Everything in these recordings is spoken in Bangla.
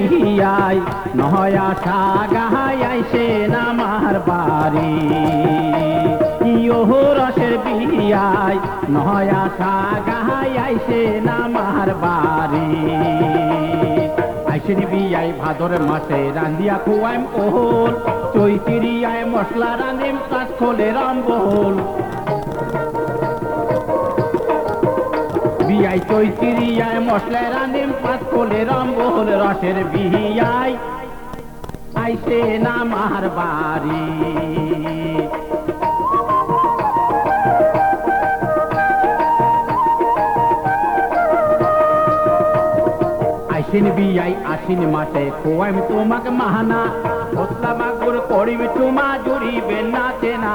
বিহিয়াই নয়া সাগাই আইসেন আমার বাড়ি ইয়ো রসের বিহিয়াই নয়া সাগাই আইসেন আমার বাড়ি আইসেন বিয়াই ভাদর মাসে রান্দিয়া খুয়াইম ওহল চৈতিরিয়ায় মশলা রান্দিম কাজ খোলে রামবহল বিয়াই চৈতিরিয়ায় মশলা রান্দিম কাজ খোলে রামবহল রসের বিহিয়াই আইসেন আমার বাড়ি আইসিন বিয়াই আশ্বিন মাসে খোয়াইম তোমাক মাহানা মশলা মাগুর করিব চুমা জুড়িবে না চেনা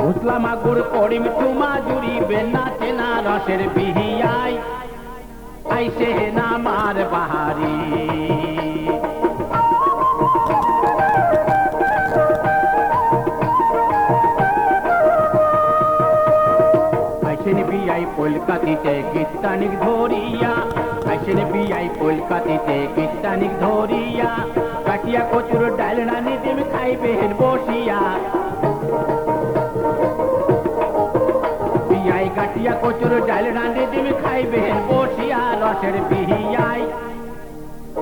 মশলা মাগুর করিব চুমা জুড়িবে না চেনা রসের বিহিয়াই আইসেন আমার বাড়ি আইসেন বিয়াই কলকাতিতে গীতানিক ধরিয়া আইসেন বিয়াই কলকাতিতে গীতানিক ধরিয়া কাটিয়া কচুর ডাল রানি দিম খাইবেন বসিয়া বিয়াই কাটিয়া কচুর ডাল রানি দিম খাইবেন বসিয়া রসের বিহিয়াই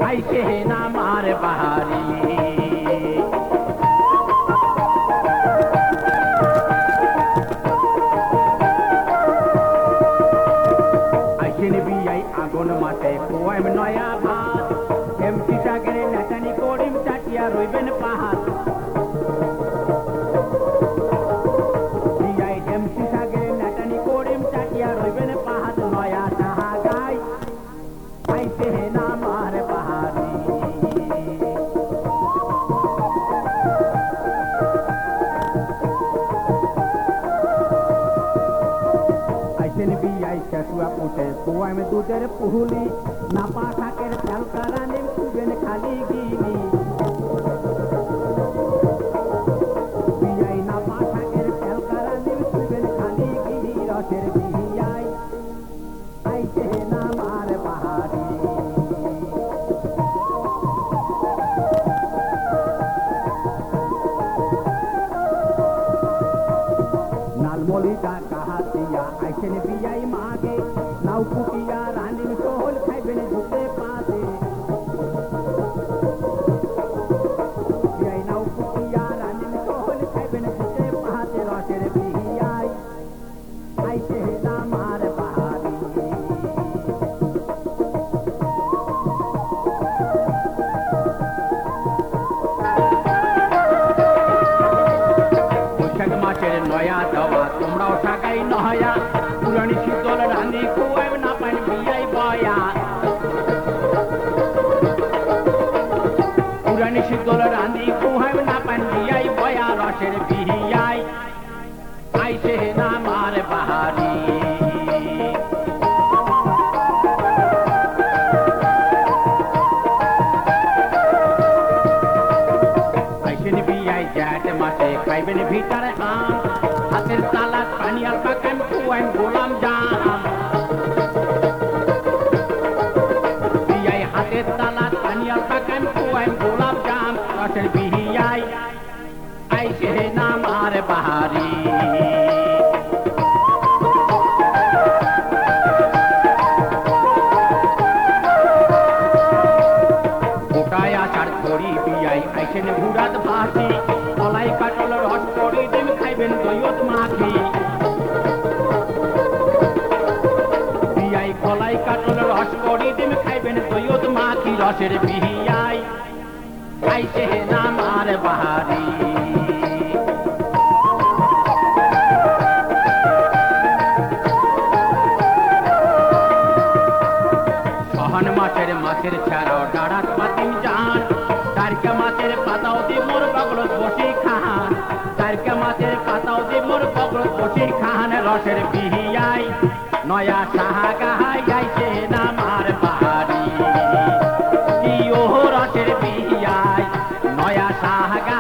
আইসেন আমার বাড়ি আগুন মাঠে খোয়াইম নয়া ভাত এমসি সাগরে নাচানি করিম চাটিয়া রইবেন পাহাড় বিয়াই এমসি সাগরে নাচানি করিম চাটিয়া রইবেন পাহাড় নয়া সাহাগাই আইসেন আমার বাড়ি আইসেন বিয়াই শেষুয়া পুটে খোয়াইম দুধের পুহুলি নাপা শাকের চালকা রানিম খুবেন খালি গিলি বিয়াই নাপা শাকের চালকা রানিম খুবেন খালি গিলি রসের বিহিয়াই আইসেন আমার বাড়ি নালমলিটা কাহাতিয়া আইসেন বিয়াই মাগে নাও কুটিয়া রানিম সোহল খাইবেন ঝুঁকে পাতে বিয়াই নাও কুটিয়া রানিম সোহল খাইবেন ঝুঁকে পাতে রসের বিহিয়াই আইসেন আমার বাড়ি বৈশাখ মাসের নয়া দেওয়া তোমরাও সাগাই নয়া পুরানি শীতল রানি খুয়াইব না পাইন বিয়াই বয়া পুরানি শীতল রানি খুয়াইব না পাইন বিয়াই বয়া রসের বিহিয়াই আইসেন আমার বাড়ি আইসেন বিয়াই জ্যাঠ মাসে খাইবেন ভিতরে আম হাতের তালা পানিয়াল পাকান খুয়াইম গোলাম জাম বিয়াই হাতের তালা পানিয়াল পাকান খুয়াইম গোলাম জাম রসের বিহিয়াই আইসেন আমার বাড়ি গোটায় আচার ধরি বিয়াই আইসেন ঘুরাত ভাসি কলাই কাটল রস করি দিন খাইবেন দইয়ত মাখি বিয়াই কলাই কাটল রস করি দিন খাইবেন দইয়ত মাখি রসের বিহিয়াই আইসেন আমার বাড়ি সহন মাছের ছাড়াও ডাড়াত পাতিম জান তারকা মাছের পাতাও দি মোর বগলত বসি খান তারকা মাছের পাতাও দি মোর বগলত বসি খান রসের বিহিয়াই নয়া সাহাগাই আইসেন আমার বাড়ি কি ও রসের বিহিয়াই নয়া সাহাগা